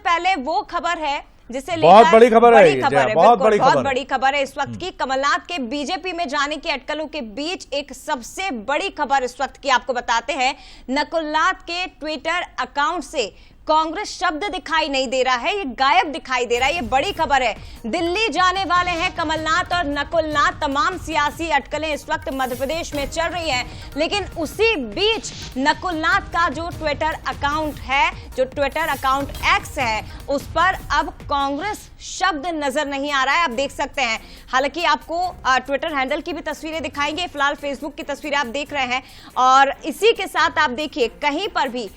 पहले वो खबर है जिसे बहुत बड़ी खबर है, बहुत बड़ी खबर है इस वक्त की। कमलनाथ के बीजेपी में जाने की अटकलों के बीच एक सबसे बड़ी खबर इस वक्त की आपको बताते हैं। नकुलनाथ के ट्विटर अकाउंट से कांग्रेस शब्द दिखाई नहीं दे रहा है, ये गायब दिखाई दे रहा है। ये बड़ी खबर है। दिल्ली जाने वाले हैं कमलनाथ और नकुलनाथ। तमाम सियासी अटकलें इस वक्त मध्य प्रदेश में चल रही हैं, लेकिन उसी बीच नकुलनाथ का जो ट्विटर अकाउंट है, जो ट्विटर अकाउंट एक्स है, उस पर अब कांग्रेस शब्द नजर नहीं आ रहा है। आप देख सकते हैं, हालांकि आपको ट्विटर हैंडल की भी तस्वीरें दिखाएंगे, फिलहाल फेसबुक की तस्वीरें आप देख रहे हैं। और इसी के साथ आप देखिए कहीं पर भी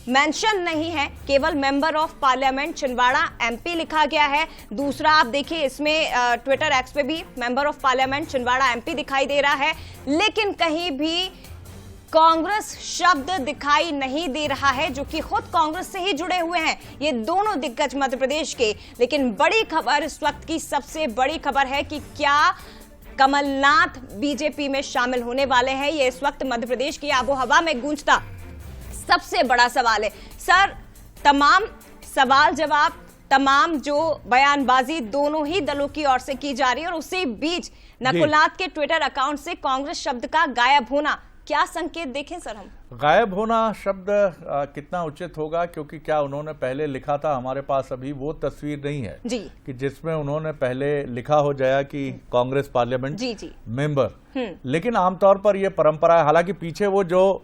मेंशन नहीं है, केवल member of parliament Chhindwara MP लिखा गया है। दूसरा आप देखिए इसमें ट्विटर एक्स पे भी member of parliament Chhindwara MP दिखाई दे रहा है, लेकिन कहीं भी कांग्रेस शब्द दिखाई नहीं दे रहा है, जो कि खुद कांग्रेस से ही जुड़े हुए हैं ये दोनों दिग्गज मध्य प्रदेश के। लेकिन बड़ी खबर इस वक्त की, सबसे बड़ी खबर है कि क्या कमलनाथ बीजेपी में शामिल होने वाले हैं। ये इस वक्त मध्य प्रदेश की आबोहवा में गूंजता सबसे बड़ा सवाल है। सर, तमाम सवाल जवाब, तमाम जो बयानबाजी दोनों ही दलों की ओर से की जा रही है, और उसी बीच नकुलनाथ के ट्विटर अकाउंट से कांग्रेस शब्द का गायब होना, क्या संकेत देखें सर हम? गायब होना शब्द कितना उचित होगा, क्योंकि क्या उन्होंने पहले लिखा था, हमारे पास अभी वो तस्वीर नहीं है जी, कि जिसमें उन्होंने पहले लिखा हो जाया कि कांग्रेस पार्लियामेंट जी मेंबर। लेकिन आमतौर पर यह परंपरा है, हालांकि पीछे वो जो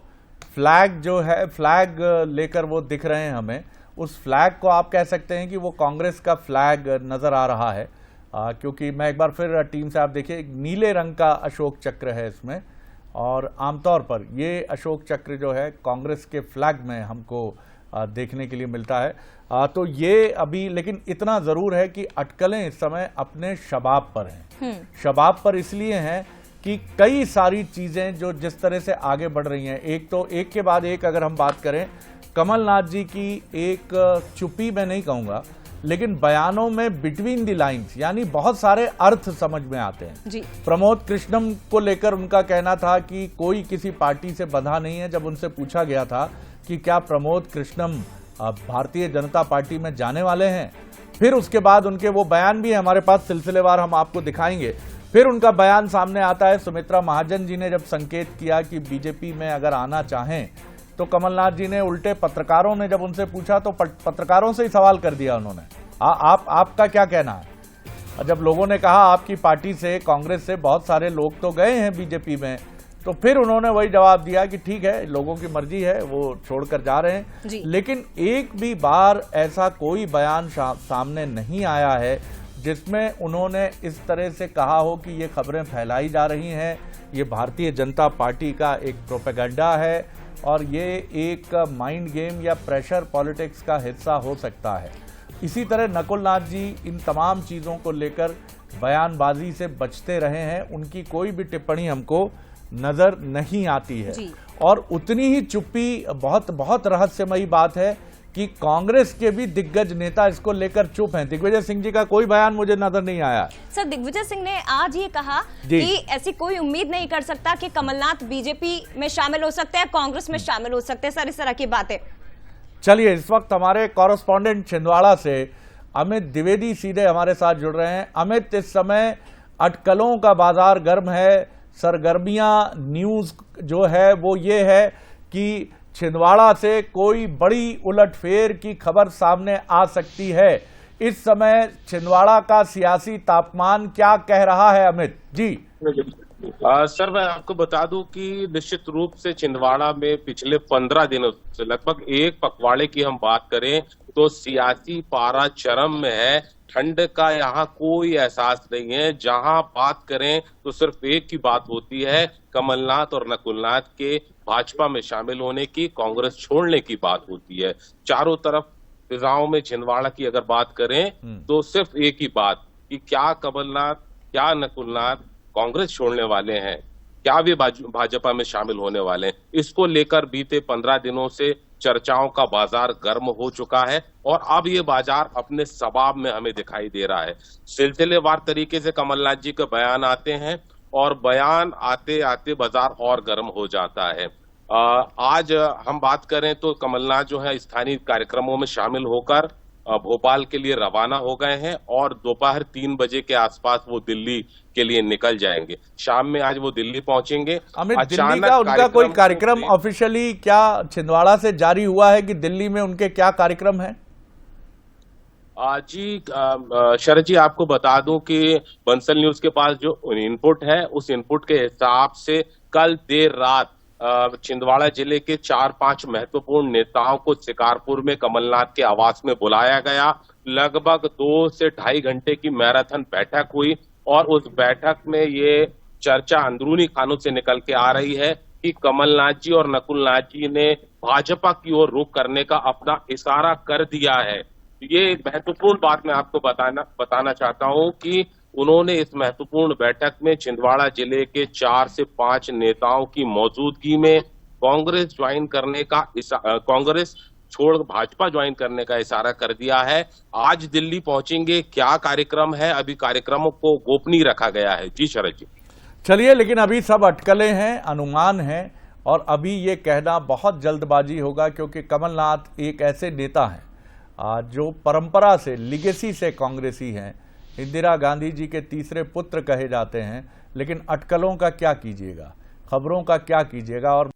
फ्लैग जो है, फ्लैग लेकर वो दिख रहे हैं हमें, उस फ्लैग को आप कह सकते हैं कि वो कांग्रेस का फ्लैग नजर आ रहा है। क्योंकि मैं एक बार फिर टीम से आप देखिए, एक नीले रंग का अशोक चक्र है इसमें, और आमतौर पर ये अशोक चक्र जो है कांग्रेस के फ्लैग में हमको देखने के लिए मिलता है। तो ये अभी, लेकिन इतना जरूर है कि अटकलें इस समय अपने शबाब पर हैं। शबाब पर इसलिए हैं कि कई सारी चीजें जो जिस तरह से आगे बढ़ रही हैं, एक तो एक के बाद एक अगर हम बात करें, कमलनाथ जी की एक चुप्पी मैं नहीं कहूंगा, लेकिन बयानों में बिटवीन द लाइंस यानी बहुत सारे अर्थ समझ में आते हैं जी। प्रमोद कृष्णम को लेकर उनका कहना था कि कोई किसी पार्टी से बंधा नहीं है। जब उनसे पूछा गया था कि क्या प्रमोद कृष्णम भारतीय जनता पार्टी में जाने वाले हैं, फिर उसके बाद उनके वो बयान भी हमारे पास सिलसिलेवार हम आपको दिखाएंगे। फिर उनका बयान सामने आता है, सुमित्रा महाजन जी ने जब संकेत किया कि बीजेपी में अगर आना चाहें, तो कमलनाथ जी ने उल्टे, पत्रकारों ने जब उनसे पूछा तो पत्रकारों से ही सवाल कर दिया उन्होंने, आपका क्या कहना है। जब लोगों ने कहा आपकी पार्टी से, कांग्रेस से बहुत सारे लोग तो गए हैं बीजेपी में, तो फिर उन्होंने वही जवाब दिया कि ठीक है, लोगों की मर्जी है, वो छोड़कर जा रहे हैं। लेकिन एक भी बार ऐसा कोई बयान सामने नहीं आया है जिसमें उन्होंने इस तरह से कहा हो कि ये खबरें फैलाई जा रही हैं, ये भारतीय जनता पार्टी का एक प्रोपेगेंडा है और ये एक माइंड गेम या प्रेशर पॉलिटिक्स का हिस्सा हो सकता है। इसी तरह नकुलनाथ जी इन तमाम चीज़ों को लेकर बयानबाजी से बचते रहे हैं, उनकी कोई भी टिप्पणी हमको नजर नहीं आती है। और उतनी ही चुप्पी, बहुत बहुत रहस्यमयी बात है कि कांग्रेस के भी दिग्गज नेता इसको लेकर चुप हैं। दिग्विजय सिंह जी का कोई बयान मुझे नजर नहीं आया। सर, दिग्विजय सिंह ने आज ये कहा कि ऐसी कोई उम्मीद नहीं कर सकता कि कमलनाथ बीजेपी में शामिल हो सकते हैं, कांग्रेस में शामिल हो सकते हैं। सर, इस तरह की बातें। चलिए, इस वक्त हमारे कॉरेस्पॉन्डेंट छिंदवाड़ा से अमित द्विवेदी सीधे हमारे साथ जुड़ रहे हैं। अमित, इस समय अटकलों का बाजार गर्म है, सरगर्मियां, न्यूज जो है वो ये है कि छिंदवाड़ा से कोई बड़ी उलटफेर की खबर सामने आ सकती है। इस समय छिंदवाड़ा का सियासी तापमान क्या कह रहा है अमित जी? सर, मैं आपको बता दूं कि निश्चित रूप से छिंदवाड़ा में पिछले 15 दिनों से, लगभग एक पखवाड़े की हम बात करें तो सियासी पारा चरम में है। ठंड का यहाँ कोई एहसास नहीं है। जहां बात करें तो सिर्फ एक की बात होती है, कमलनाथ और नकुलनाथ के भाजपा में शामिल होने की, कांग्रेस छोड़ने की बात होती है। चारों तरफ फिजाओं में छिंदवाड़ा की अगर बात करें तो सिर्फ एक ही बात कि क्या कमलनाथ, क्या नकुलनाथ कांग्रेस छोड़ने वाले हैं, क्या वे भाजपा में शामिल होने वाले हैं। इसको लेकर बीते 15 दिनों से चर्चाओं का बाजार गर्म हो चुका है और अब ये बाजार अपने सबाब में हमें दिखाई दे रहा है। सिलसिलेवार तरीके से कमलनाथ जी के बयान आते हैं और बयान आते आते बाजार और गर्म हो जाता है। आज हम बात करें तो कमलनाथ जो है स्थानीय कार्यक्रमों में शामिल होकर भोपाल के लिए रवाना हो गए हैं और दोपहर 3 बजे के आसपास वो दिल्ली के लिए निकल जाएंगे। शाम में आज वो दिल्ली पहुंचेंगे। अमित, दिल्ली का उनका कोई कार्यक्रम ऑफिशियली क्या छिंदवाड़ा से जारी हुआ है कि दिल्ली में उनके क्या कार्यक्रम है? जी शरद जी, आपको बता दूं कि बंसल न्यूज के पास जो इनपुट है, उस इनपुट के हिसाब से कल देर रात छिंदवाड़ा जिले के 4-5 महत्वपूर्ण नेताओं को शिकारपुर में कमलनाथ के आवास में बुलाया गया। लगभग 2 से 2.5 घंटे की मैराथन बैठक हुई और उस बैठक में ये चर्चा अंदरूनी खानों से निकल के आ रही है कि कमलनाथ जी और नकुलनाथ जी ने भाजपा की ओर रुख करने का अपना इशारा कर दिया है। ये एक महत्वपूर्ण बात मैं आपको बताना चाहता हूं कि उन्होंने इस महत्वपूर्ण बैठक में छिंदवाड़ा जिले के 4 से 5 नेताओं की मौजूदगी में कांग्रेस छोड़ भाजपा ज्वाइन करने का इशारा कर दिया है। आज दिल्ली पहुंचेंगे, क्या कार्यक्रम है, अभी कार्यक्रमों को गोपनीय रखा गया है। जी शरद जी। चलिए, लेकिन अभी सब अटकलें हैं, अनुमान हैं और अभी ये कहना बहुत जल्दबाजी होगा, क्योंकि कमलनाथ एक ऐसे नेता हैं जो परंपरा से, लिगेसी से कांग्रेसी हैं। इंदिरा गांधी जी के तीसरे पुत्र कहे जाते हैं। लेकिन अटकलों का क्या कीजिएगा, खबरों का क्या कीजिएगा और